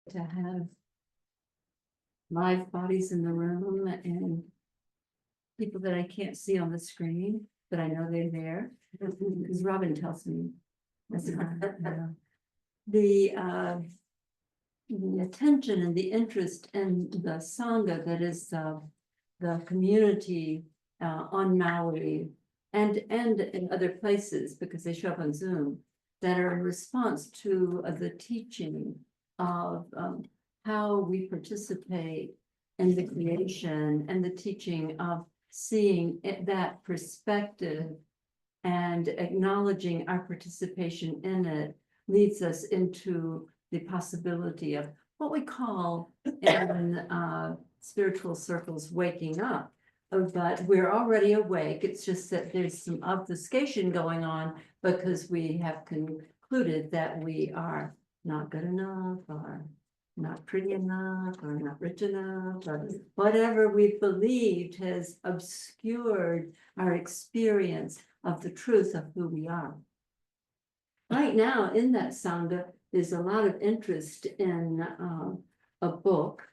to have live bodies in the room and people that I can't see on the screen, but I know they're there, because Robin tells me. That's the attention and the interest in the Sangha that is the community on Maui and in other places, because they show up on Zoom, that are in response to the teaching of how we participate in the creation and the teaching of seeing that perspective and acknowledging our participation in it leads us into the possibility of what we call in spiritual circles waking up. But we're already awake. It's just that there's some obfuscation going on because we have concluded that we are not good enough or not pretty enough or not rich enough or whatever we've believed has obscured our experience of the truth of who we are. Right now in that Sangha, there's a lot of interest in a book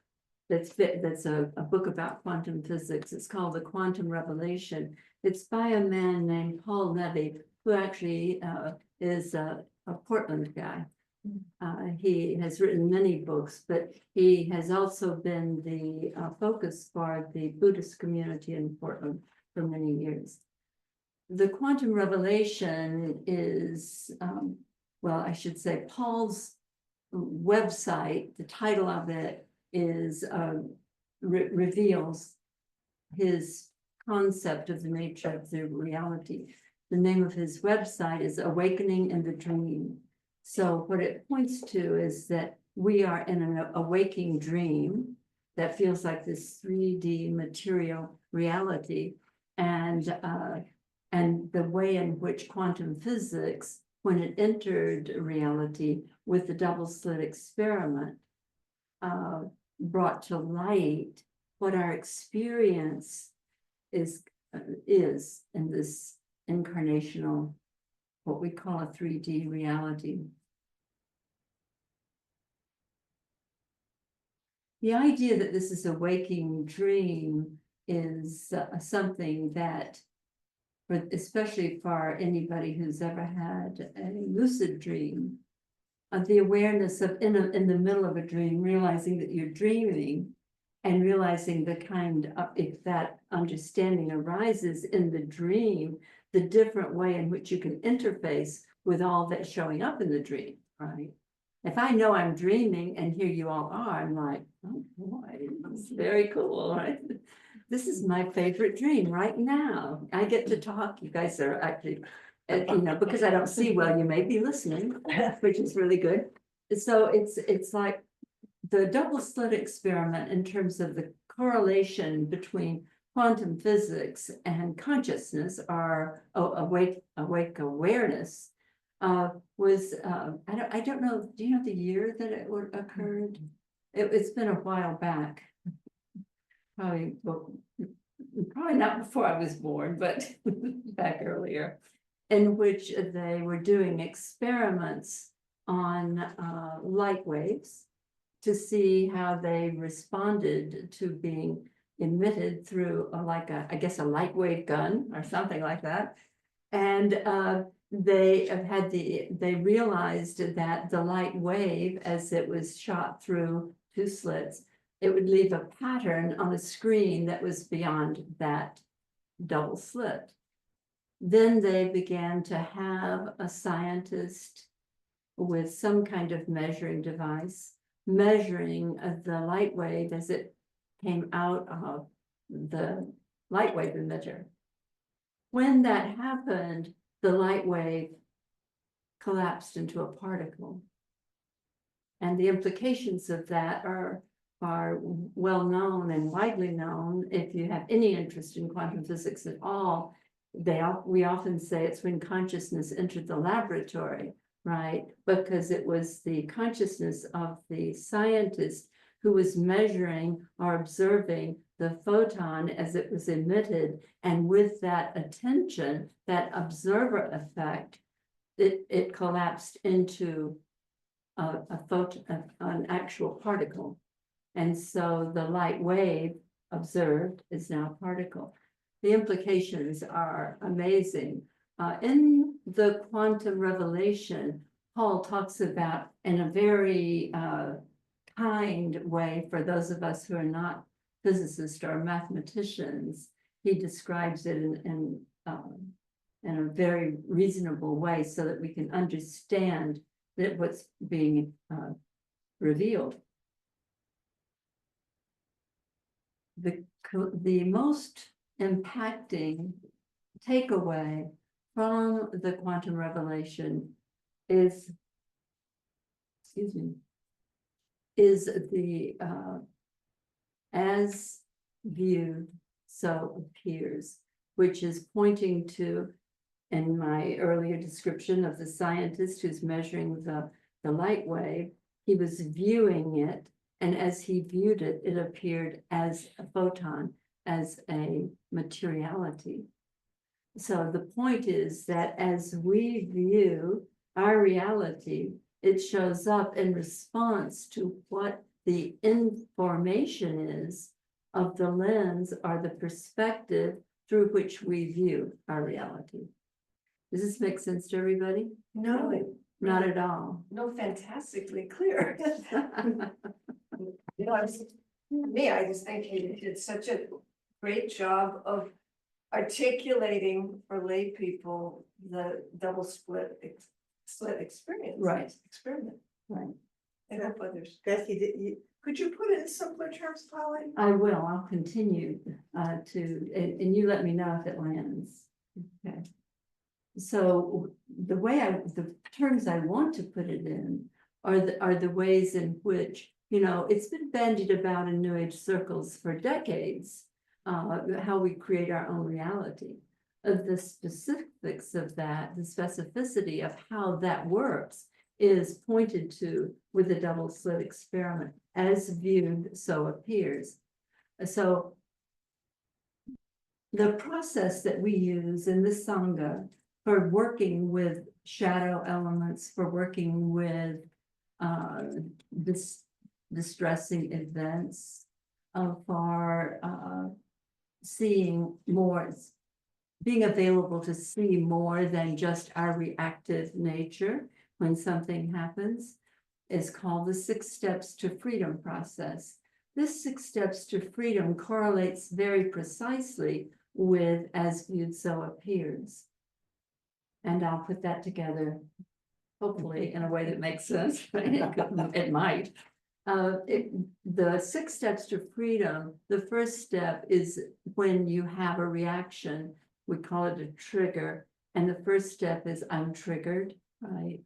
that's a book about quantum physics. It's called The Quantum Revelation. It's by a man named Paul Levy, who actually is a Portland guy. He has written many books, but he has also been the focus for the Buddhist community in Portland for many years. The Quantum Revelation is, well, I should say Paul's website, the title of it is reveals his concept of the nature of the reality. The name of his website is Awakening in the Dream. So what it points to is that we are in an awaking dream that feels like this 3D material reality, and the way in which quantum physics, when it entered reality with the double slit experiment, brought to light what our experience is in this incarnational, what we call a 3D reality. The idea that this is a waking dream is something that, especially for anybody who's ever had a lucid dream, the awareness of in the middle of a dream, realizing that you're dreaming and realizing the kind of, if that understanding arises in the dream, the different way in which you can interface with all that's showing up in the dream, right? If I know I'm dreaming and here you all are, I'm like, oh boy, it's very cool, right? This is my favorite dream right now. I get to talk. You guys are actually, you know, because I don't see well, you may be listening, which is really good. So it's like the double slit experiment in terms of the correlation between quantum physics and consciousness, or awake awareness, was I don't know. Do you know the year that it occurred? It's been a while back. Probably not before I was born, but back earlier, in which they were doing experiments on light waves to see how they responded to being emitted through I guess a light wave gun or something like that. And they realized that the light wave, as it was shot through two slits, it would leave a pattern on the screen that was beyond that double slit. Then they began to have a scientist with some kind of measuring device measuring the light wave as it came out of the light wave emitter. When that happened, the light wave collapsed into a particle. And the implications of that are well known and widely known. If you have any interest in quantum physics at all, we often say it's when consciousness entered the laboratory, right? Because it was the consciousness of the scientist who was measuring or observing the photon as it was emitted, and with that attention, that observer effect, it collapsed into a photon, an actual particle. And so the light wave observed is now a particle. The implications are amazing. In the quantum revelation, Paul talks about in a very kind way for those of us who are not physicists or mathematicians. He describes it in a very reasonable way so that we can understand that what's being revealed. The most impacting takeaway from the quantum revelation is, the as viewed, so appears, which is pointing to, in my earlier description of the scientist who's measuring the light wave, he was viewing it, and as he viewed it, it appeared as a photon, as a materiality. So the point is that as we view our reality, it shows up in response to what the information is of the lens or the perspective through which we view our reality. Does this make sense to everybody? No, Not at all. no, fantastically clear. You know, I just think he did such a great job of articulating for lay people the double slit experience. Right. Experiment. Right. I hope others. Becky, could you put it in simpler terms, Polly? I will. I'll continue and you let me know if it lands. Okay. So the terms I want to put it in are the ways in which, it's been bandied about in New Age circles for decades, how we create our own reality. The specifics of that, the specificity of how that works is pointed to with the double slit experiment. As viewed, so appears. So the process that we use in the Sangha for working with shadow elements, for working with distressing events, for seeing more, being available to see more than just our reactive nature when something happens, is called the 6 steps to freedom process. This 6 steps to freedom correlates very precisely with as viewed, so appears. And I'll put that together, hopefully in a way that makes sense. It might. The 6 steps to freedom, the first step is when you have a reaction, we call it a trigger. And the first step is I'm triggered, right?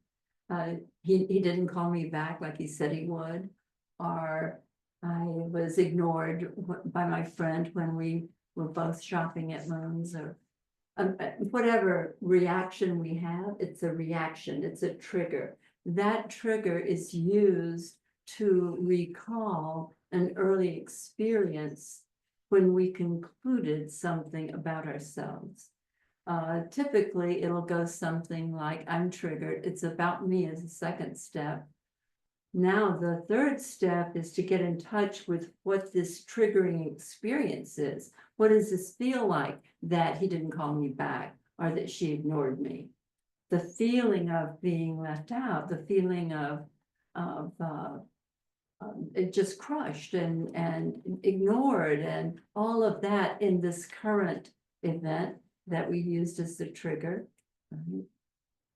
He didn't call me back like he said he would, or I was ignored by my friend when we were both shopping at Moon's, or whatever reaction we have, it's a reaction, it's a trigger. That trigger is used to recall an early experience when we concluded something about ourselves. Typically, it'll go something like, I'm triggered, it's about me as a second step. Now, the third step is to get in touch with what this triggering experience is. What does this feel like that he didn't call me back or that she ignored me? The feeling of being left out, the feeling of it just crushed and ignored, and all of that in this current event that we used as the trigger.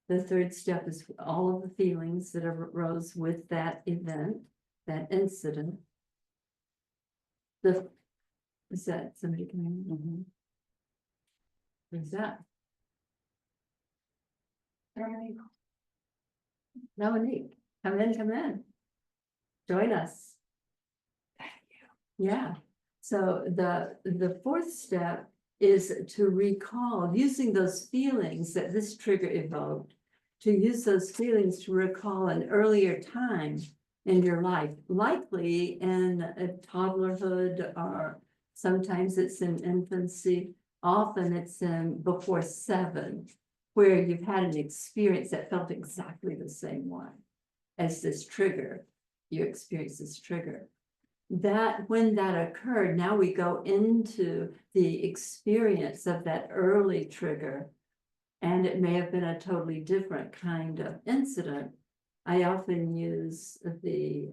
The third step is all of the feelings that arose with that event, that incident. Is that somebody coming in? Who's that? Dominique, come in. Join us. Thank you. Yeah. So the fourth step is to recall, using those feelings that this trigger evoked, to use those feelings to recall an earlier time in your life, likely in a toddlerhood, or sometimes it's in infancy, often it's in before 7, where you've had an experience that felt exactly the same way. as this trigger. You experience this trigger. That when that occurred, now we go into the experience of that early trigger. And it may have been a totally different kind of incident. I often use the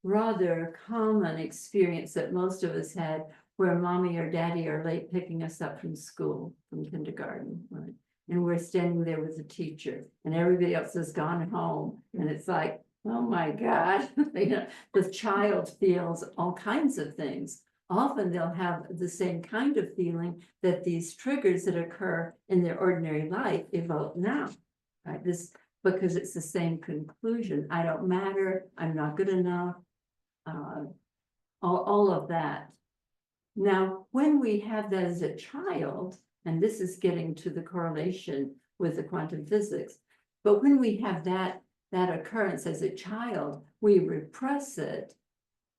rather common experience that most of us had, where mommy or daddy are late picking us up from school, from kindergarten, right? And we're standing there with the teacher and everybody else has gone home. And it's like, oh my God, you know, the child feels all kinds of things. Often they'll have the same kind of feeling that these triggers that occur in their ordinary life evoke now, right? This, because it's the same conclusion. I don't matter, I'm not good enough, all of that. Now, when we have that as a child, and this is getting to the correlation with the quantum physics, but when we have that occurrence as a child, we repress it,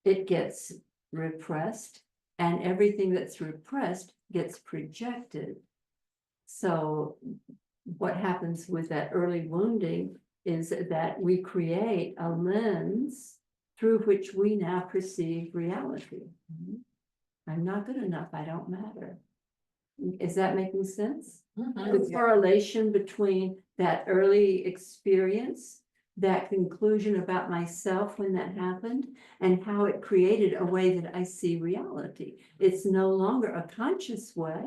it gets repressed, and everything that's repressed gets projected. So what happens with that early wounding is that we create a lens through which we now perceive reality. I'm not good enough, I don't matter. Is that making sense? The correlation between that early experience, that conclusion about myself when that happened, and how it created a way that I see reality. It's no longer a conscious way,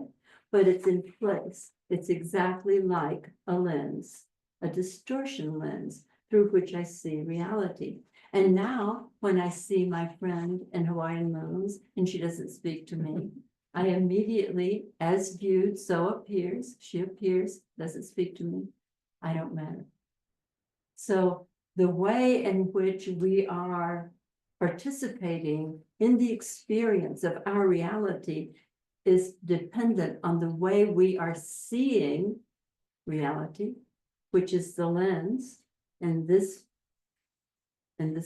but it's in place. It's exactly like a lens, a distortion lens through which I see reality. And now when I see my friend in Hawaiian Moons and she doesn't speak to me, I immediately, as viewed, so appears, she appears, doesn't speak to me, I don't matter. So the way in which we are participating in the experience of our reality is dependent on the way we are seeing reality, which is the lens. And this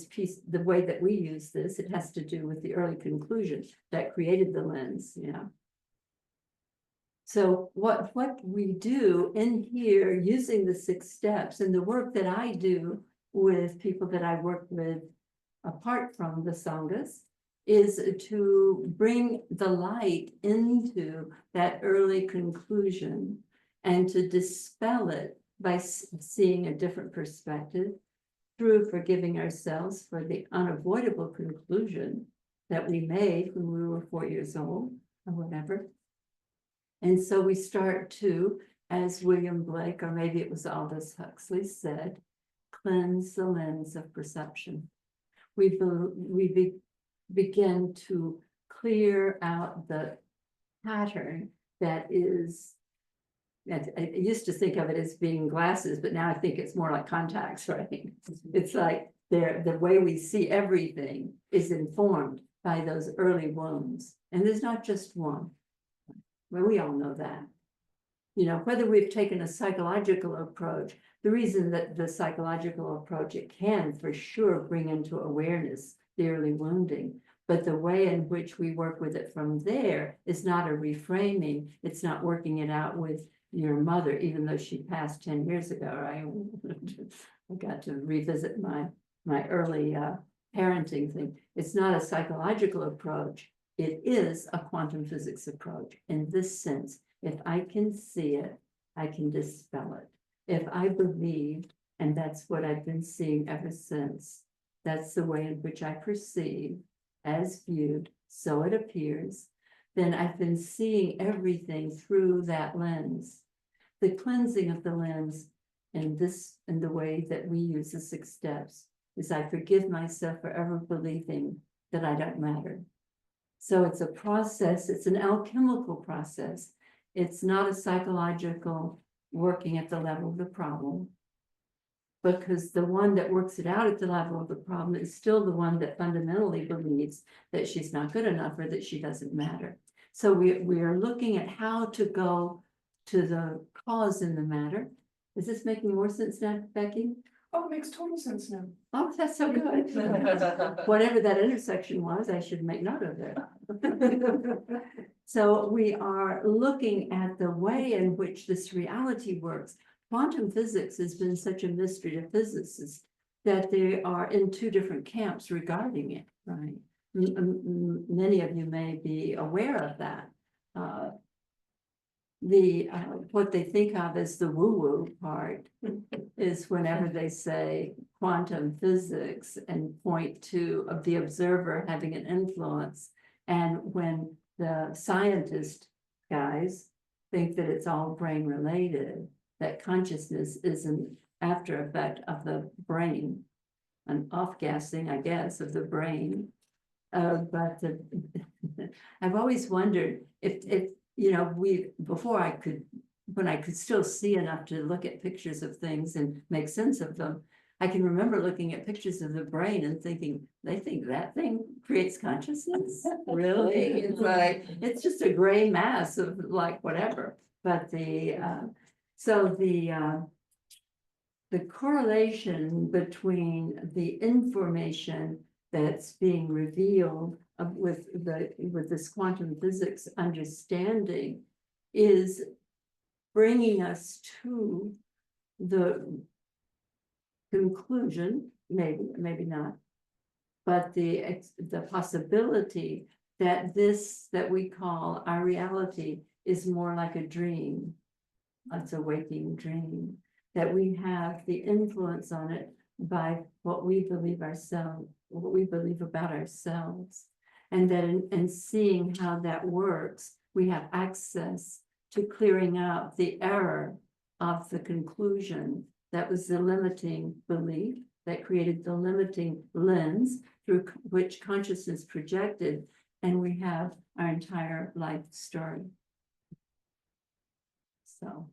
piece, the way that we use this, it has to do with the early conclusion that created the lens, yeah. So what we do in here using the 6 steps and the work that I do with people that I work with apart from the Sanghas is to bring the light into that early conclusion and to dispel it by seeing a different perspective, through forgiving ourselves for the unavoidable conclusion that we made when we were 4 years old or whatever. And so we start to, as William Blake, or maybe it was Aldous Huxley said, cleanse the lens of perception. We begin to clear out the pattern that is, I used to think of it as being glasses, but now I think it's more like contacts, right? It's like the way we see everything is informed by those early wounds. And there's not just one. Well, we all know that. You know, whether we've taken a psychological approach, the reason that the psychological approach, it can for sure bring into awareness the early wounding, but the way in which we work with it from there is not a reframing. It's not working it out with your mother, even though she passed 10 years ago, right? I got to revisit my early parenting thing. It's not a psychological approach. It is a quantum physics approach in this sense. If I can see it, I can dispel it. If I believed, and that's what I've been seeing ever since, that's the way in which I perceive, as viewed, so it appears, then I've been seeing everything through that lens. The cleansing of the lens in the way that we use the 6 steps is I forgive myself for ever believing that I don't matter. So it's a process, it's an alchemical process. It's not a psychological working at the level of the problem, because the one that works it out at the level of the problem is still the one that fundamentally believes that she's not good enough or that she doesn't matter. So we are looking at how to go to the cause in the matter. Is this making more sense now, Becky? Oh, it makes total sense now. Oh, that's so good. Whatever that intersection was, I should make note of it. So we are looking at the way in which this reality works. Quantum physics has been such a mystery to physicists that they are in two different camps regarding it, right? Many of you may be aware of that. What they think of as the woo-woo part is whenever they say quantum physics and point to the observer having an influence. And when the scientist guys think that it's all brain related, that consciousness is an after effect of the brain, an off-gassing, I guess, of the brain. But I've always wondered if you know, when I could still see enough to look at pictures of things and make sense of them, I can remember looking at pictures of the brain and thinking, they think that thing creates consciousness? Really? It's like, it's just a gray mass of like whatever. But the correlation between the information that's being revealed with this quantum physics understanding is bringing us to the conclusion, maybe not, but the possibility that this that we call our reality is more like a dream. It's a waking dream, that we have the influence on it by what we believe ourselves, what we believe about ourselves. And that in seeing how that works, we have access to clearing out the error of the conclusion that was the limiting belief that created the limiting lens through which consciousness projected, and we have our entire life story. So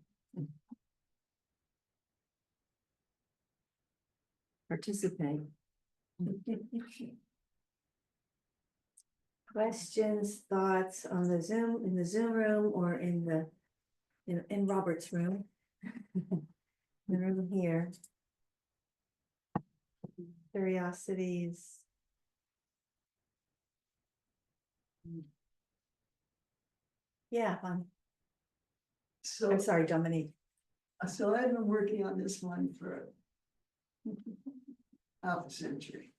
participate. Questions, thoughts on the Zoom, in the Zoom room or in the, in Robert's room? The room here. Curiosities. Yeah, I'm So, sorry, Dominique. so I've been working on this one for half a century.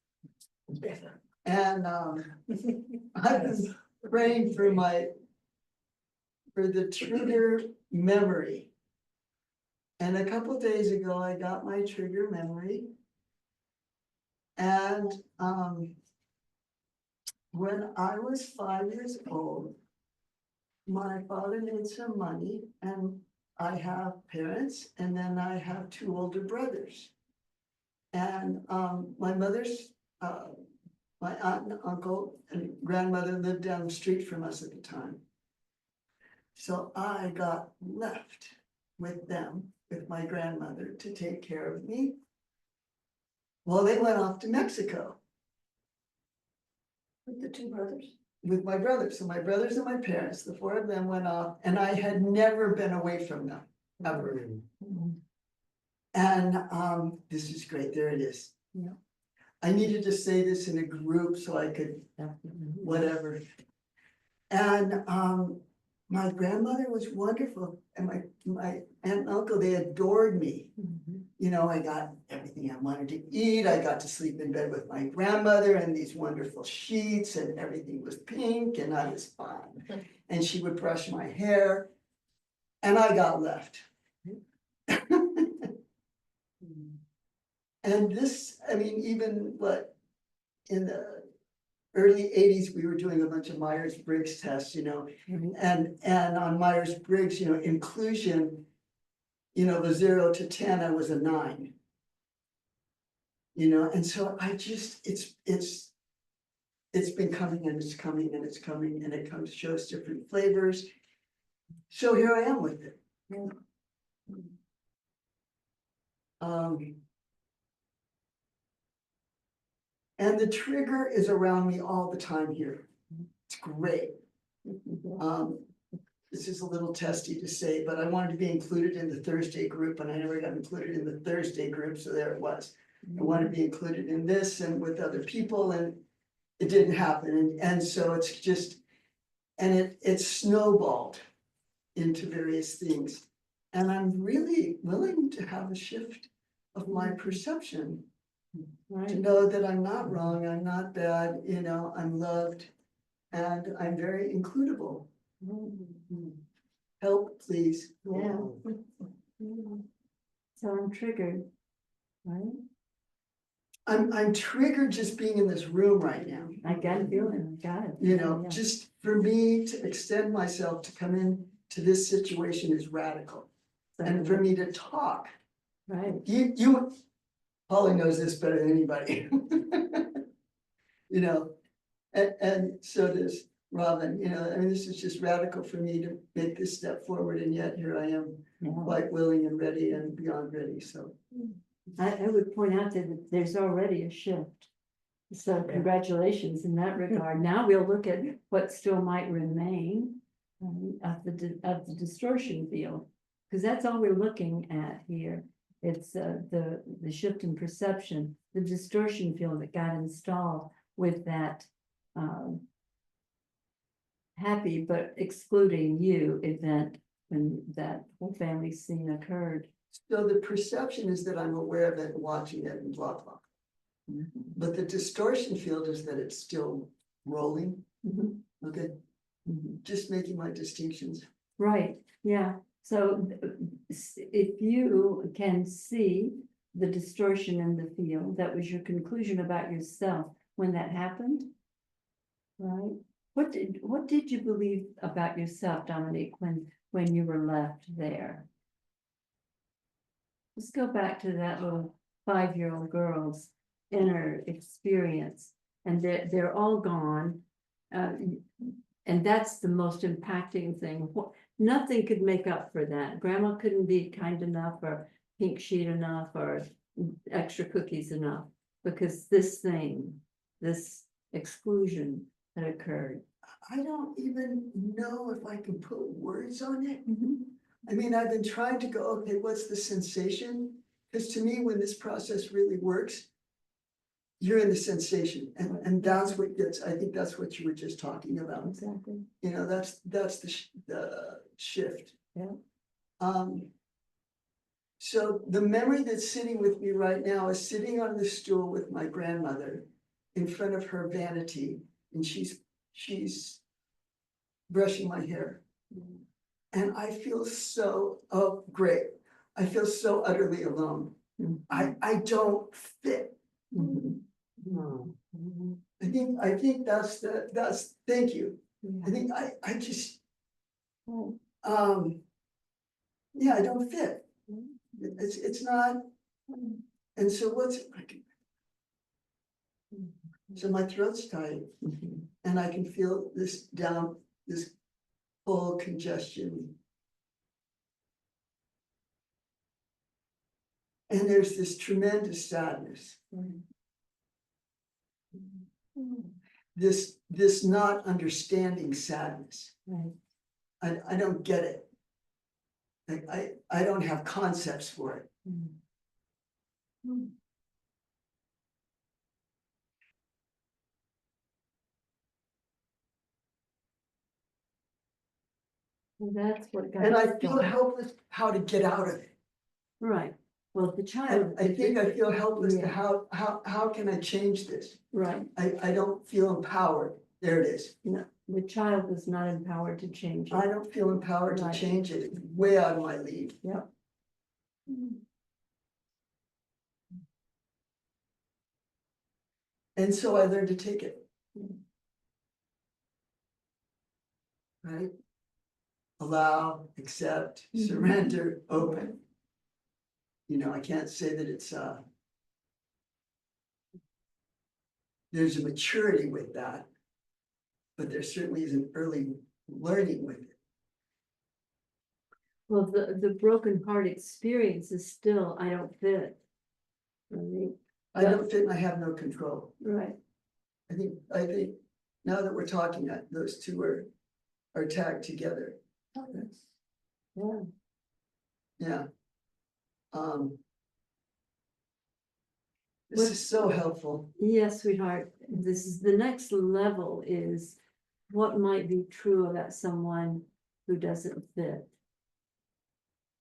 And I've been praying for the trigger memory. And a couple of days ago, I got my trigger memory. And when I was 5 years old, my father made some money, and I have parents, and then I have two older brothers. And my mother's, my aunt and uncle and grandmother lived down the street from us at the time. So I got left with them, with my grandmother, to take care of me. Well, they went off to Mexico. With the two brothers. With my brothers, so my brothers and my parents, the four of them went off, and I had never been away from them, ever. And this is great, there it is. Yeah. I needed to say this in a group so I could, whatever. And my grandmother was wonderful, and my aunt and uncle, they adored me. You know, I got everything I wanted to eat. I got to sleep in bed with my grandmother and these wonderful sheets, and everything was pink, and I was fine. And she would brush my hair, and I got left. And this, I mean, even what, in the early 80s, we were doing a bunch of Myers-Briggs tests, you know, and on Myers-Briggs, you know, inclusion, you know, the 0 to 10, I was a 9. You know, and so I just, it's been coming and it's coming and it's coming, and it comes, shows different flavors. So here I am with it. And the trigger is around me all the time here. It's great. This is a little testy to say, but I wanted to be included in the Thursday group, and I never got included in the Thursday group, so there it was. I wanted to be included in this and with other people, and it didn't happen. And so it's just, and it's snowballed into various things. And I'm really willing to have a shift of my perception to Right, know that I'm not wrong, I'm not bad, you know, I'm loved. And I'm very includable. Help, please. yeah. So I'm triggered, right? I'm triggered just being in this room right now. I got a feeling, I got it. You know, Yeah. just for me to extend myself to come in to this situation is radical. And for me to talk, Right, you, Polly knows this better than anybody. You know, and so does Robin, you know, I mean, this is just radical for me to make this step forward, and yet here I am, yeah. quite willing and ready and beyond ready, so. I would point out that there's already a shift. So congratulations in that regard. Now we'll look at what still might remain of the distortion field. Because that's all we're looking at here. It's the shift in perception, the distortion field that got installed with that happy but excluding you event when that whole family scene occurred. So the perception is that I'm aware of it and watching it and blah, blah. But the distortion field is that it's still rolling, Mhm, okay? mhm. Just making my distinctions. Right, yeah, so if you can see the distortion in the field, that was your conclusion about yourself when that happened? Right, what did you believe about yourself, Dominique, when you were left there? Let's go back to that little 5-year-old girl's inner experience, and they're all gone. And that's the most impacting thing. Nothing could make up for that. Grandma couldn't be kind enough or pink sheet enough or extra cookies enough, because this thing, this exclusion that occurred. I don't even know if I can put words on it. Mm-hmm. I mean, I've been trying to go, okay, what's the sensation? Because to me, when this process really works, you're in the sensation, and that's what gets, I think that's what you were just talking about. Exactly. You know, that's the shift. Yeah. So the memory that's sitting with me right now is sitting on the stool with my grandmother in front of her vanity, and she's brushing my hair. And I feel so, oh, great. I feel so utterly alone. I don't fit. Mhm. I think that's thank you. Yeah. I think I just, Right. yeah, I don't fit. It's not, and so so my throat's tight Mhm. and I can feel this full congestion. And there's this tremendous sadness, this not understanding sadness. Right. I don't get it. Like I don't have concepts for it. Well, that's what got. And I us feel going. helpless how to get out of it. Right, well, the I, child. I think I feel helpless to Yeah. how can I change this? Right, I don't feel empowered. There it is. no, the child is not empowered to change I it. don't feel empowered to Right. change it. It's way out of my league. Yep. And so I learned to take it. Right? Allow, accept, Mhm. surrender, open. You know, I can't say that it's there's a maturity with that, but there certainly is an early learning with it. Well, the broken heart experience is still, I don't fit. Right, I don't fit and I have no control. right, I think now that we're talking, those two are tagged together. yeah. Yeah. This is so helpful. Yes, sweetheart, this is, the next level is what might be true about someone who doesn't fit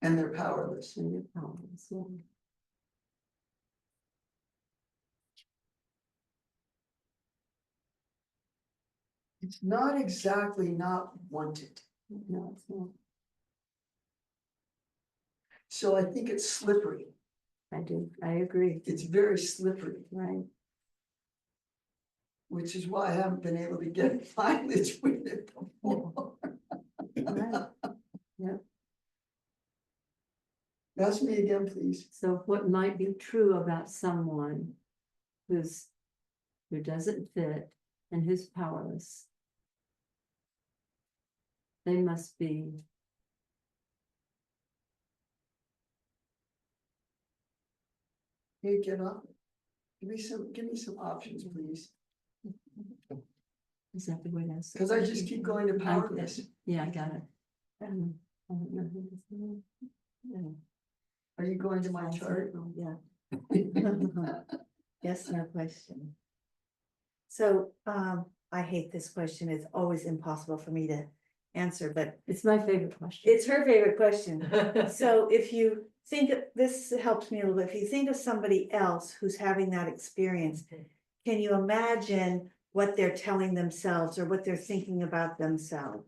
And they're powerless. in your problems. Yeah. It's not exactly not wanted, No, it's not. so I think it's slippery. I agree, It's very slippery, right? which is why I haven't been able to get mileage with it before. Right. Yep. Ask me again, please. So what might be true about someone who doesn't fit and who's powerless? They must be. Hey, get up. Give me some options, please, Is that the way that's? because I just keep going to I get powerless. it. Yeah, I got it. I don't know who this is. Yeah. Are you going to my chart? Yeah. Yes, no question. So, I hate this question. It's always impossible for me to answer, but It's my favorite question. it's her favorite question. So if you think, this helps me a little bit, if you think of somebody else who's having that experience, can you imagine what they're telling themselves or what they're thinking about themselves?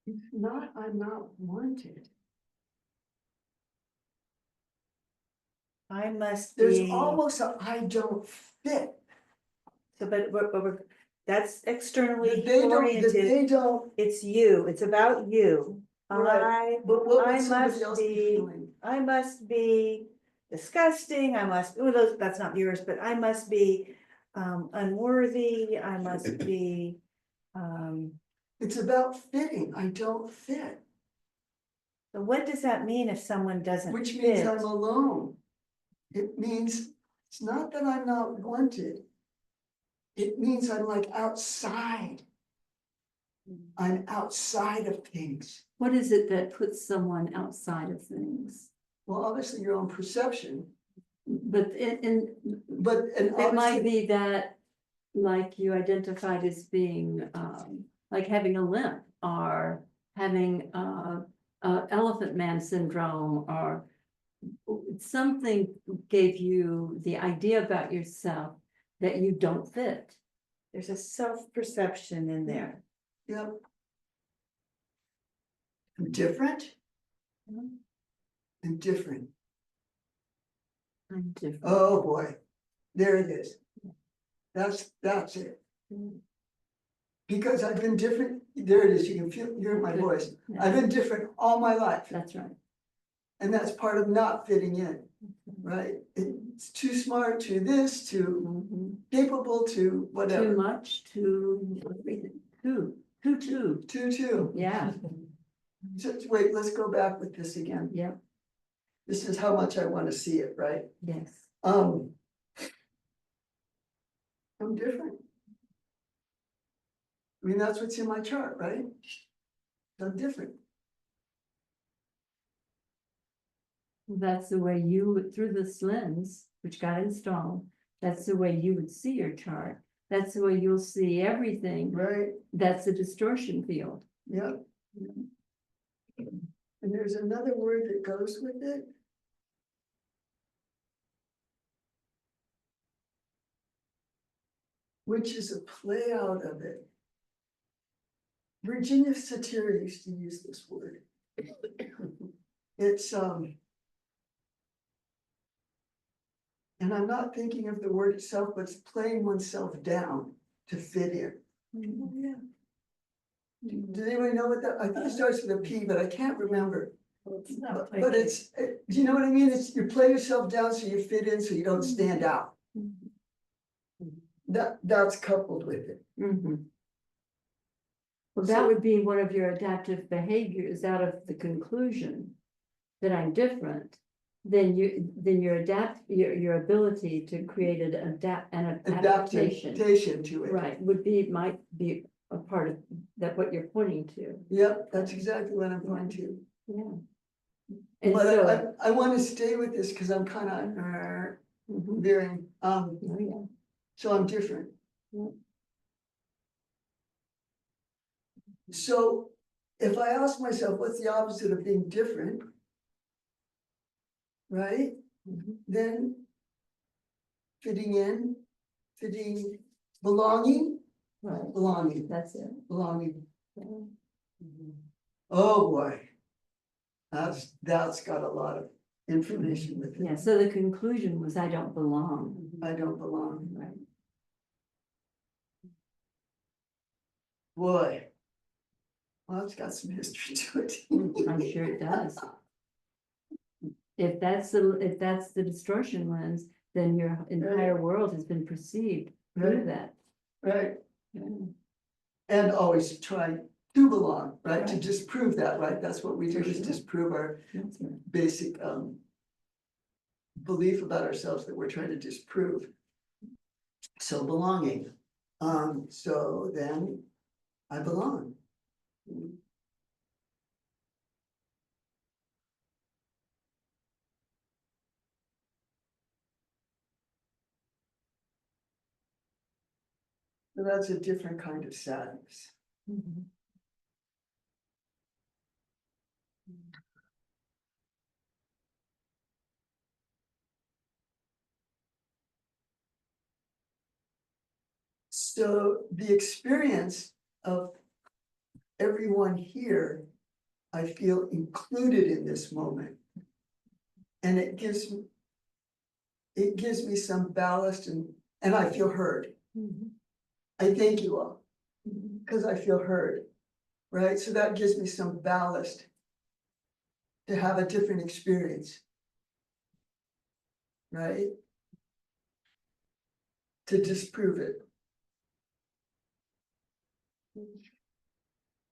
It's not, I'm not wanted. I must There's be, almost a I don't fit. so, but that's externally That they don't, that oriented. they don't, It's you, it's about you. Right. but what I would somebody must else be be- feeling? I must be disgusting, I must, oh, those, that's not yours, but I must be unworthy, I must be, It's about fitting, I don't fit, so what does that mean if someone doesn't which means fit? I'm alone. It means, it's not that I'm not wanted. It means I'm like outside. I'm outside of things. What is it that puts someone outside of things? Well, obviously your own perception, But but, and it might obviously, be that, like you identified as being, like having a limp or having, elephant man syndrome, or something gave you the idea about yourself that you don't fit. There's a self-perception in there. yeah. I'm different. I'm different. I'm different. Oh, boy, there it is. That's it. Because I've been different, there it is, you can hear my voice. Yeah, I've been different all my life, that's right. and that's part of not fitting in, right? It's too smart, to this, too Mhm. capable, to Too whatever. much, too everything, too. Too. Yeah, Just wait, let's go back with this again. yeah, This is how much I want to see it, right? yes. I'm different. I mean, that's what's in my chart, right? I'm different. That's the way you, through this lens, which got installed, that's the way you would see your chart. That's the way you'll see everything. Right, That's a distortion field. yep. And there's another word that goes with it. Which is a play out of it. Virginia Satir used to use this word. It's, and I'm not thinking of the word itself, but it's playing oneself down to fit in. Yeah. Does anybody know what that, I think it starts with a P, but I can't remember. It's not But it's, do you know what I mean? It's, you play yourself down so you fit in, so you don't stand out. That's coupled with it. Mhm. Well, So- that would be one of your adaptive behaviors out of the conclusion that I'm different. Then your your ability to create an adaptation, Adaptation to it. right, might be a part of that, what you're pointing to. Yep, that's exactly what I'm pointing to. Yeah. And But so, I want to stay with this because I'm kind of mhm, veering, oh, yeah. so I'm different. Yeah. So if I ask myself, what's the opposite of being different? right? Then fitting in, belonging, Right, belonging, that's it. belonging. Yeah. Oh, boy. That's got a lot of information with Yeah, it. so the conclusion was I don't belong. I don't belong. Right. Boy. Well, it's got some history to it. I'm sure it does. If that's the distortion lens, then your entire world has been perceived through Right, that. right. Yeah. And always try to belong, right? To Right. disprove that, right? That's what we do, For is sure. disprove our That's right. basic belief about ourselves that we're trying to disprove. So belonging. So then I belong. So that's a different kind of sadness. Mhm. So the experience of everyone here, I feel included in this moment. And it gives me some ballast, and I feel heard. Mhm. I thank you all, Mhm. because I feel heard, right? So that gives me some ballast to have a different experience. Right? To disprove it.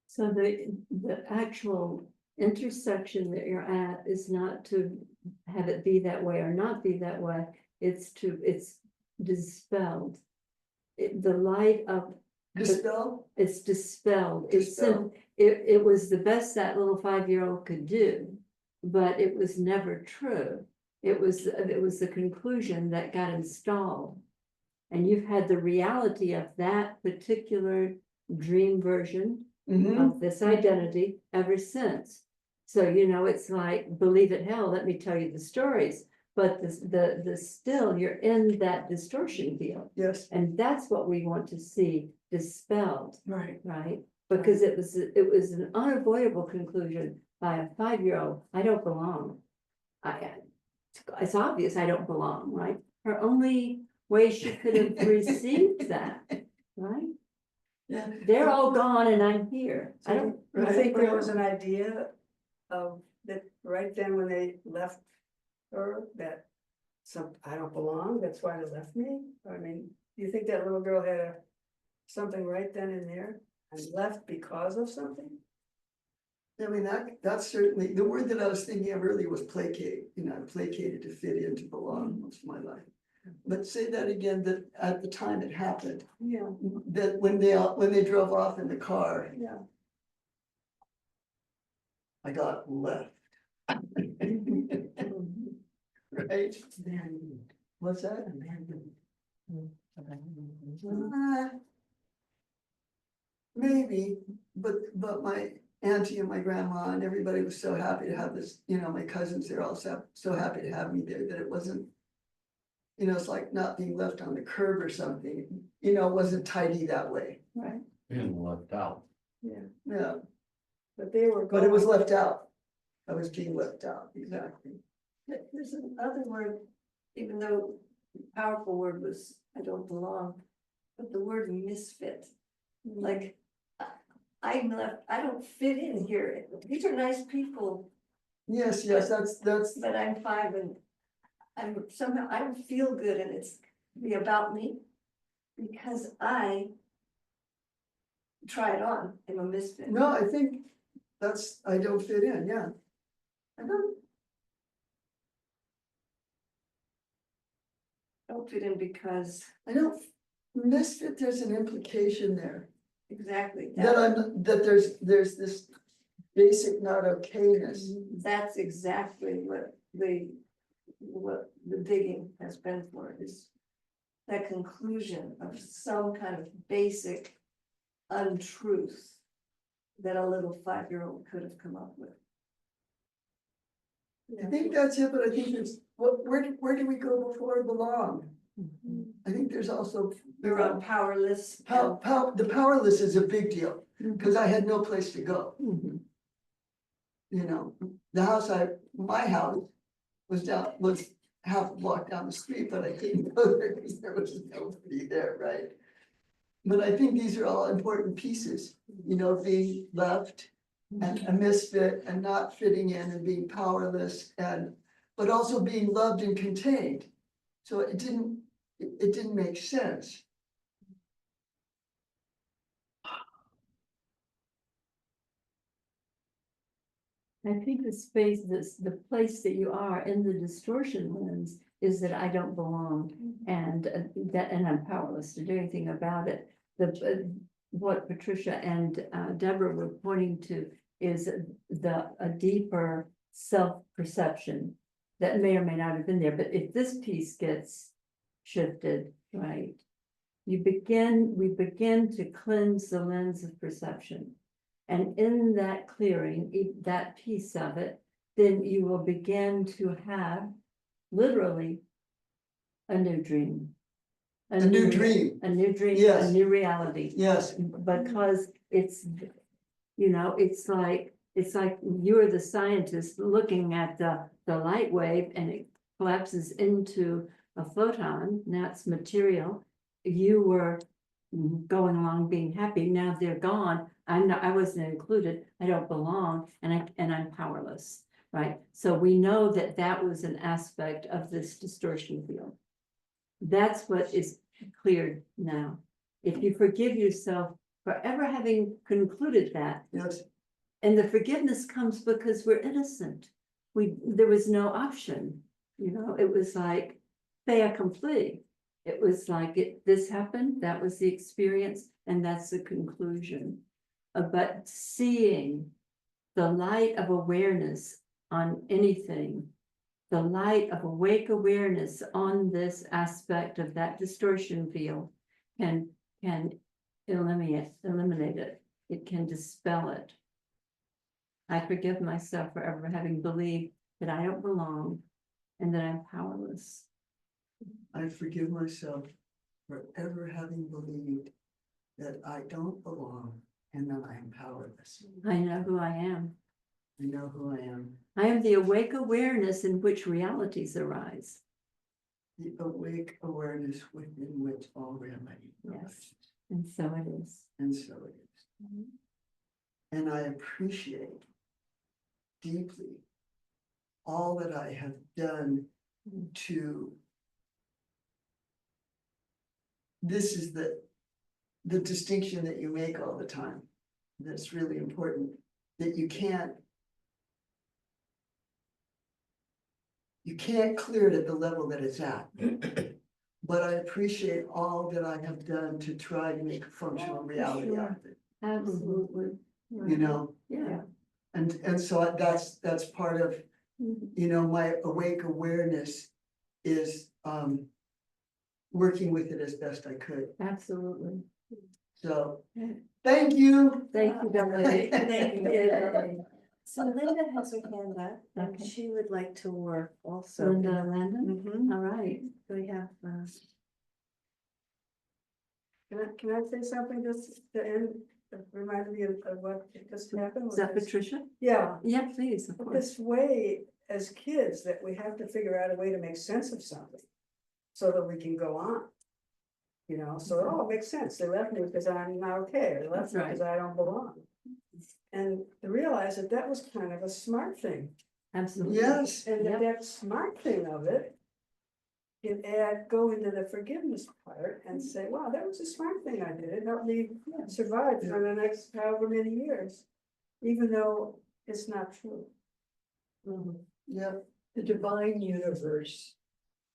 So the actual intersection that you're at is not to have it be that way or not be that way. It's dispelled. The light of, Dispel? it's dispelled. It's Dispel. it was the best that little 5-year-old could do, but it was never true. It was the conclusion that got installed. And you've had the reality of that particular dream version Mm-hmm. of this identity ever since. So, you know, it's like, believe it, hell, let me tell you the stories, but the still, you're in that distortion field. Yes, And that's what we want to see dispelled, right. right? Because it was an unavoidable conclusion by a 5-year-old, I don't belong. It's obvious I don't belong, right? Her only way she could have received that, right? Yeah. They're all gone and I'm here. I don't. I Right, think there right. was an idea of that right then when they left her, that I don't belong, that's why they left me. I mean, do you think that little girl had something right then and there and left because of something? I mean, that's certainly, the word that I was thinking of earlier was placate, placated to fit in, to belong most of my life. But say that again, that at the time it happened, Yeah, that when they drove off in the car, yeah. I got left. Right? What's that? Maybe, but my auntie and my grandma and everybody was so happy to have this, my cousins, they're all so happy to have me there that it wasn't. It's like not being left on the curb or something, it wasn't tidy that way. Right. And left out. Yeah, Yeah, but they were. but it was gone. left out. I was being left out, exactly. There's another word, even though the powerful word was, I don't belong, but the word misfit, like. I'm left, I don't fit in here, these are nice people, Yes, that's, but I'm 5 and I'm somehow, I don't feel good and it's be about me. Because I try it on, I'm a misfit. no, I think I don't fit in, yeah. I don't fit in because, I don't, misfit, there's an implication there. exactly, That there's this basic not okayness. that's exactly what the digging has been for, is that conclusion of some kind of basic untruth that a little 5-year-old could have come up with. I think that's it, but I think there's, where do we go before belong? Mhm. I think there's also. We're on powerless. The powerless is a big deal, because I had no place to go, Mhm. you know, my house was half a block down the street, but I couldn't go there because there was nobody there, right? But I think these are all important pieces, you know, being left and a misfit and not fitting in and being powerless but also being loved and contained. So it didn't make sense. I think the space, the place that you are in the distortion lens is that I don't belong, and and I'm powerless to do anything about it. What Patricia and Deborah were pointing to is a deeper self-perception that may or may not have been there, but if this piece gets shifted, right, we begin to cleanse the lens of perception. And in that clearing, that piece of it, then you will begin to have literally a new dream. A new dream, A new dream, a Yes. new reality, yes, because it's, you know, it's like you're the scientist looking at the light wave and it collapses into a photon, now it's material. You were going along being happy, now they're gone, I wasn't included, I don't belong, and I'm powerless, right? So we know that that was an aspect of this distortion field. That's what is cleared now. If you forgive yourself for ever having concluded that, yes, and the forgiveness comes because we're innocent. There was no option, you know, it was like fait accompli. It was like this happened, that was the experience, and that's the conclusion. But seeing the light of awareness on anything, the light of awake awareness on this aspect of that distortion field can eliminate it. It can dispel it. I forgive myself for ever having believed that I don't belong and that I'm powerless. I forgive myself for ever having believed that I don't belong and that I am powerless. I know who I am. I know who I am. I am the awake awareness in which realities arise. The awake awareness within which all reality Yes. arises. And so it is. And so it is. And I appreciate deeply all that I have done to. This is the distinction that you make all the time. That's really important, that you can't clear it at the level that it's at. But I appreciate all that I have done to try to make a functional reality out of it, Absolutely. you know? Yeah. And so that's part of, you know, my awake awareness is working with it as best I could. Absolutely. So, Yeah. thank you. Thank you, Beverly. Thank you. Yeah. So Linda has her hand up and Okay. she would like to work also. Linda Landon, Mhm. all right. We have, Can I say something just to end, remind me of what just happened? Is that with this? Patricia? Yeah, Yeah, please, of but course. this way, as kids, that we have to figure out a way to make sense of something. So that we can go on. You know, so it all makes sense, they left me because I'm not okay, or they left That's me right. because I don't belong. And to realize that that was kind of a smart thing, Absolutely. Yes, and Yep. that smart thing of it. Can go into the forgiveness part and say, wow, that was a smart thing I did, it helped me survive for the next however many years. Even though it's not true. yeah, The divine universe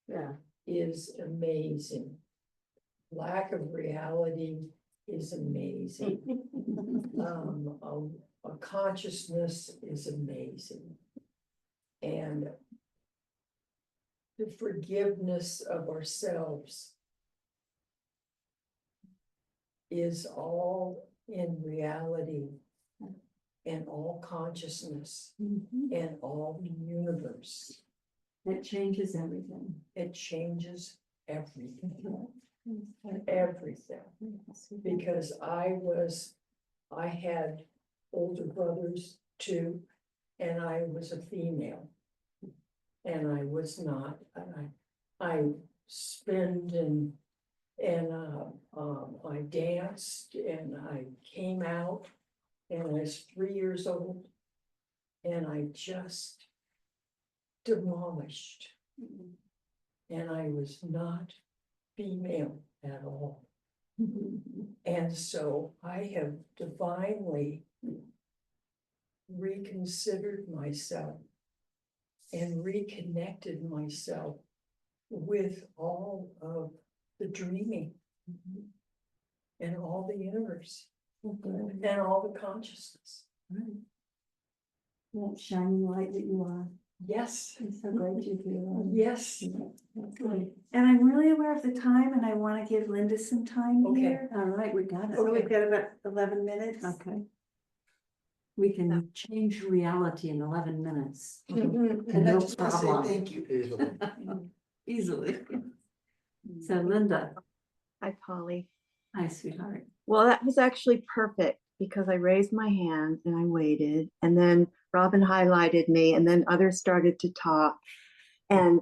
Yeah. is amazing. Lack of reality is amazing. A consciousness is amazing. And the forgiveness of ourselves is all in reality and all consciousness Mhm. and all the universe. It changes everything. It changes everything, Mhm. everything. Because I had older brothers too, and I was a female. And I was not, and I spinned and I danced and I came out and I was 3 years old. And I just demolished, and I was not female at all. Mhm. And so I have divinely reconsidered myself and reconnected myself with all of the dreaming and all the universe Okay. and all the consciousness. Right. That shining light that you are. Yes, I'm so glad you do. yes. Okay. And I'm really aware of the time and I want to give Linda some time Okay. here. All right, we got it. So we've got about 11 minutes. Okay. We can change reality in 11 minutes. And I No just want to say problem. thank you. Easily. So Linda, Hi, Polly. hi, sweetheart. Well, that was actually perfect because I raised my hand and I waited, and then Robin highlighted me, and then others started to talk. And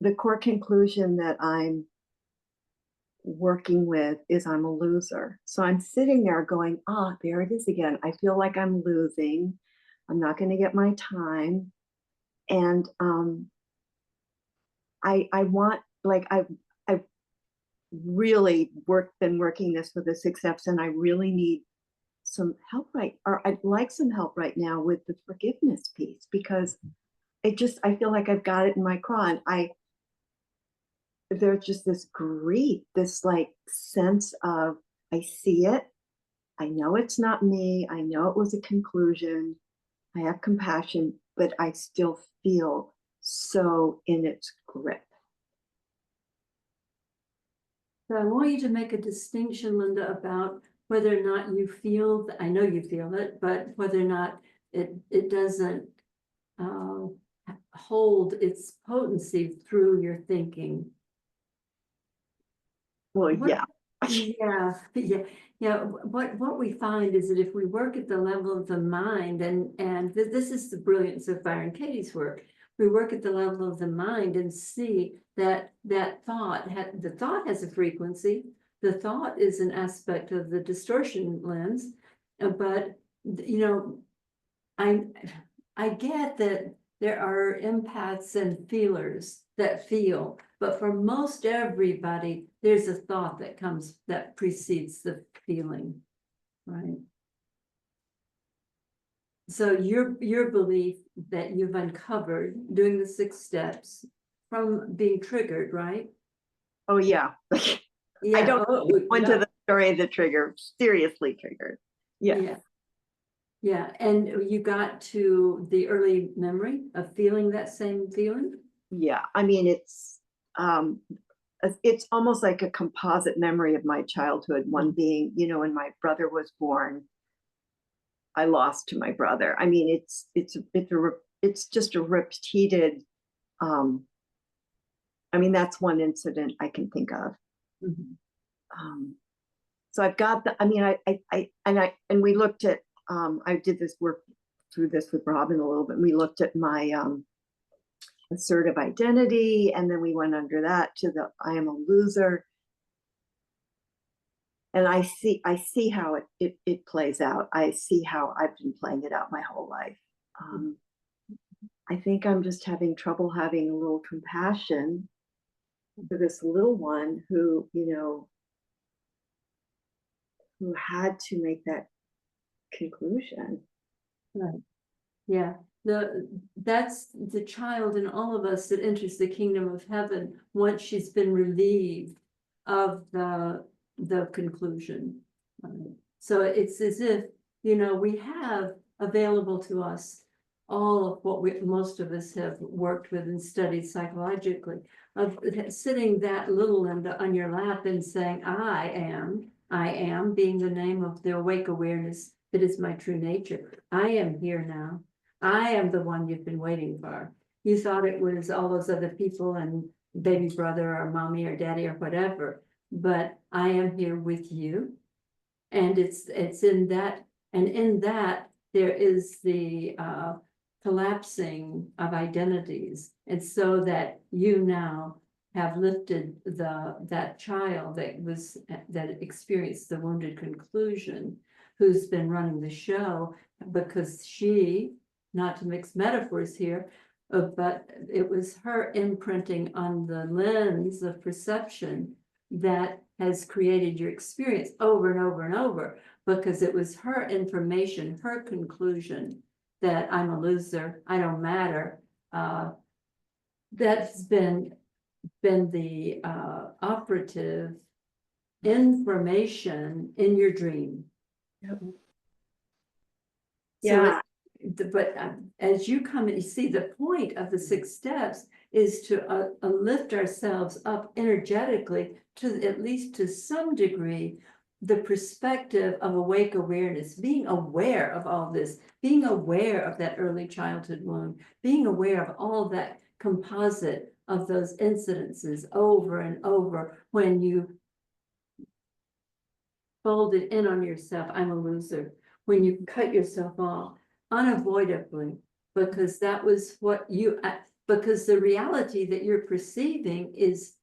the core conclusion that I'm working with is I'm a loser. So I'm sitting there going, there it is again. I feel like I'm losing. I'm not going to get my time. And I want, like, I've really been working this for the 6 steps, and I really need some help I'd like some help right now with the forgiveness piece, because I feel like I've got it in my craw, and there's just this grief, this like sense of, I see it, I know it's not me, I know it was a conclusion, I have compassion, but I still feel so in its grip. So I want you to make a distinction, Linda, about whether or not you feel, I know you feel it, but whether or not it doesn't hold its potency through your thinking. Well, What- yeah. Yeah. What we find is that if we work at the level of the mind, and this is the brilliance of Byron Katie's work, we work at the level of the mind and see that the thought has a frequency. The thought is an aspect of the distortion lens, but you know, I get that there are empaths and feelers that feel, but for most everybody, there's a thought that precedes the feeling, right? So your belief that you've uncovered doing the 6 steps from being triggered, right? Oh, yeah. Yeah. I don't oh, went no, to the story of the trigger, seriously triggered. Yeah. Yeah, and you got to the early memory of feeling that same feeling? Yeah. I mean, it's almost like a composite memory of my childhood. One being, when my brother was born, I lost to my brother. I mean, it's just a repeated. I mean, that's one incident I can think of. Mhm. So I've got the. I mean, and we looked at. I did this work through this with Robin a little bit. We looked at my assertive identity, and then we went under that to the I am a loser. And I see how it plays out. I see how I've been playing it out my whole life. I think I'm just having trouble having a little compassion for this little one who, who had to make that conclusion. Right. Yeah, that's the child in all of us that enters the kingdom of heaven once she's been relieved of the conclusion. So it's as if, we have available to us all of what most of us have worked with and studied psychologically, of sitting that little Linda on your lap and saying, I am being the name of the awake awareness that is my true nature. I am here now. I am the one you've been waiting for. You thought it was all those other people and baby brother or mommy or daddy or whatever, but I am here with you. And it's in that, and in that there is the collapsing of identities. And so that you now have lifted that child that experienced the wounded conclusion, who's been running the show, because she, not to mix metaphors here, but it was her imprinting on the lens of perception that has created your experience over and over and over, because it was her information, her conclusion that I'm a loser, I don't matter. That's been the operative information in your dream. Yeah. But as you come and you see, the point of the 6 steps is to lift ourselves up energetically to at least to some degree, the perspective of awake awareness, being aware of all this, being aware of that early childhood wound, being aware of all that composite of those incidences over and over when you folded in on yourself, I'm a loser, when you cut yourself off unavoidably, because that was what you, because the reality that you're perceiving is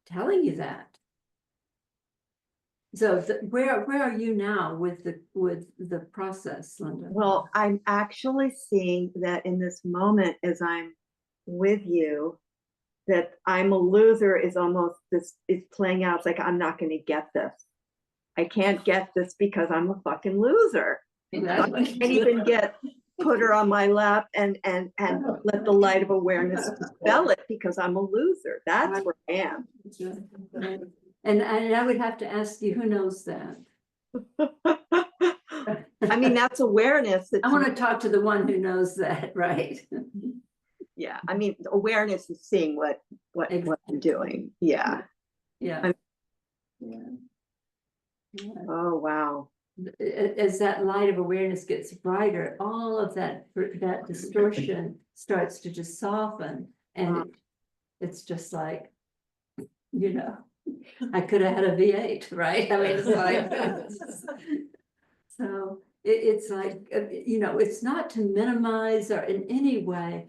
telling you that. So where are you now with the process, Linda? Well, I'm actually seeing that in this moment as I'm with you, that I'm a loser is almost this, is playing out. It's like, I'm not going to get this. I can't get this because I'm a fucking loser. I can't even put her on my lap and let the light of awareness dispel it because I'm a loser. That's where I am. And I would have to ask you, who knows that? I mean, that's awareness. I want to talk to the one who knows that, right? Yeah, I mean, awareness is seeing what I'm doing. Yeah. Yeah. Oh, wow. As that light of awareness gets brighter, all of that distortion starts to just soften, and it's just like, you know, I could have had a V8, right? I mean, it's like, so it's like, you know, it's not to minimize or in any way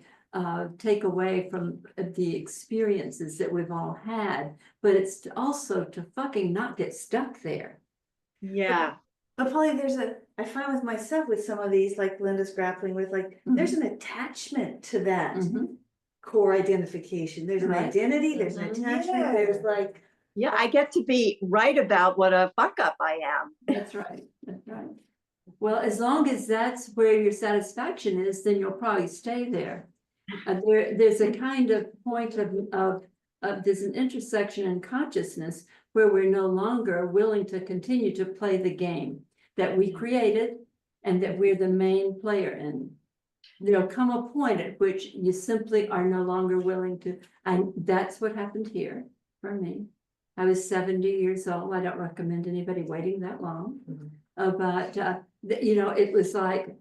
take away from the experiences that we've all had, but it's also to fucking not get stuck there. Yeah. But Polly, I find with myself with some of these, like Linda's grappling with, like, there's an attachment to that core identification. There's an identity, there's an attachment, there's like. Yeah, I get to be right about what a fuck up I am. That's right. That's right. Well, as long as that's where your satisfaction is, then you'll probably stay there. There's a kind of point of there's an intersection in consciousness where we're no longer willing to continue to play the game that we created and that we're the main player in. There'll come a point at which you simply are no longer willing to, and that's what happened here for me. I was 70 years old. I don't recommend anybody waiting that long. But, you know, it was like,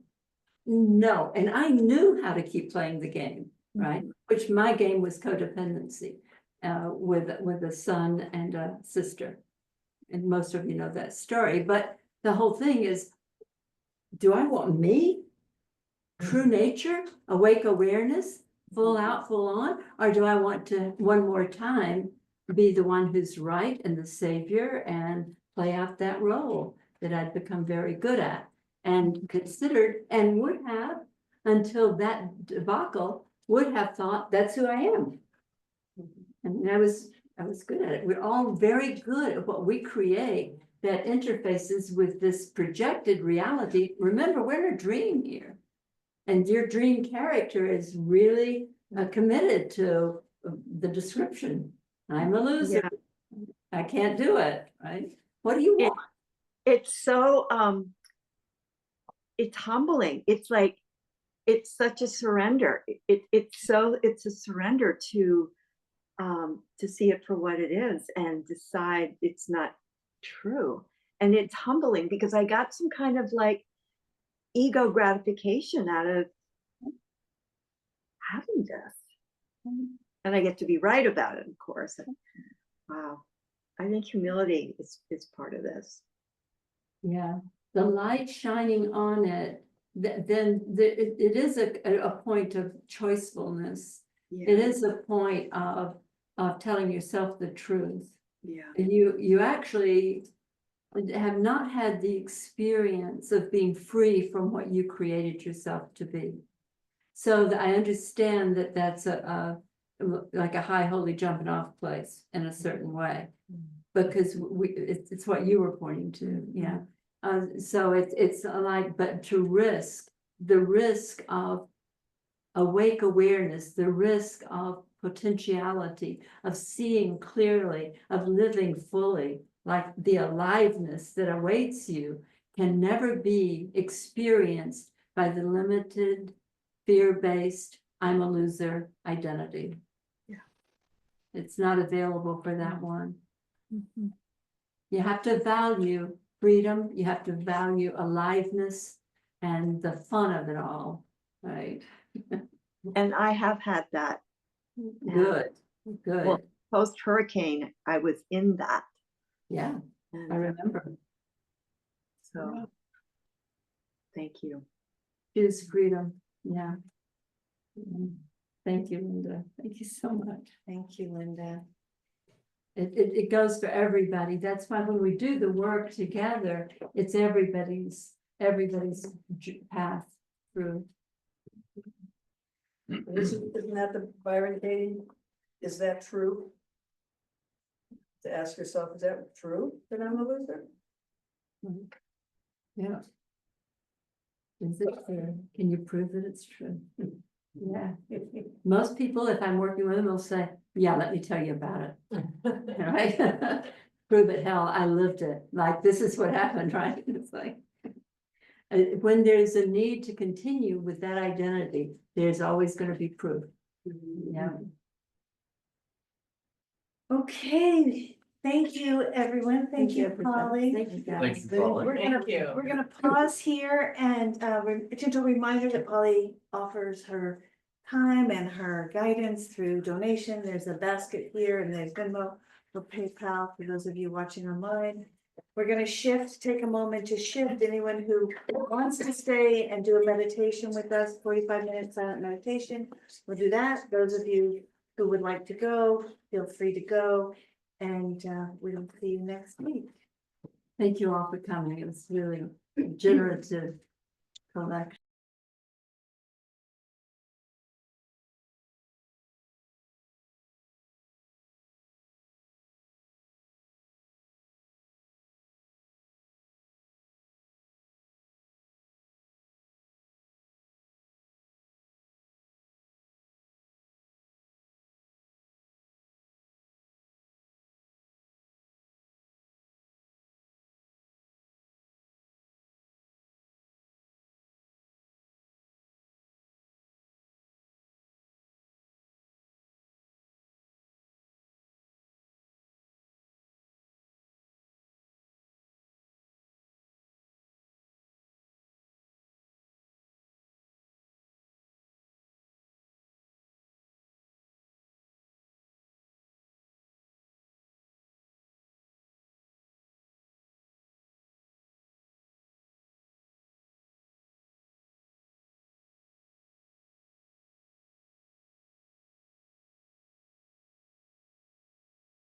no. And I knew how to keep playing the game, right? Which my game was codependency with a son and a sister. And most of you know that story. But the whole thing is, do I want me? True nature, awake awareness, full out, full on? Or do I want to, one more time, be the one who's right and the savior and play out that role that I'd become very good at and considered and would have, until that debacle, would have thought that's who I am. And I was good at it. We're all very good at what we create that interfaces with this projected reality. Remember, we're in a dream here. And your dream character is really committed to the description. I'm a loser. Yeah. I can't do it, right? What do you want? It's so, it's humbling. It's like, it's such a surrender. It's a surrender to see it for what it is and decide it's not true. And it's humbling because I got some kind of like ego gratification out of having this. And I get to be right about it, of course. And, wow. I think humility is part of this. Yeah, the light shining on it, then it is a point of choicefulness. It is a point of telling yourself the truth. Yeah. You actually have not had the experience of being free from what you created yourself to be. So I understand that that's like a high holy jumping off place in a certain way. Because it's what you were pointing to, yeah. So it's like, but to risk, the risk of awake awareness, the risk of potentiality, of seeing clearly, of living fully, like the aliveness that awaits you can never be experienced by the limited, fear-based, I'm a loser identity. Yeah. It's not available for that one. You have to value freedom, you have to value aliveness and the fun of it all, right? And I have had that. Good, good, Well, post hurricane, I was in that. yeah, I And remember. so, thank you. Choose freedom, yeah. Thank you, Linda, thank you so much. Thank you, Linda. It goes for everybody. That's why when we do the work together, it's everybody's path through. Isn't that the Byron Katie? Is that true? To ask yourself, is that true that I'm a loser? Yeah. Is it true? Can you prove that it's true? Yeah. Most people, if I'm working with them, they'll say, yeah, let me tell you about it. Right? Prove it, hell, I lived it. Like, this is what happened, right? It's like, when there's a need to continue with that identity, there's always going to be proof. Yeah. Okay, thank you, everyone. Thank you, everybody. Polly. Thank you, Thank guys. you, Polly. We're gonna pause here and a gentle reminder that Polly offers her time and her guidance through donation. There's a basket here and there's Venmo or PayPal for those of you watching online. We're gonna take a moment to shift. Anyone who wants to stay and do a meditation with us, 45-minute silent meditation, we'll do that. Those of you who would like to go, feel free to go. And we'll see you next week. Thank you all for coming. It was really generative collection.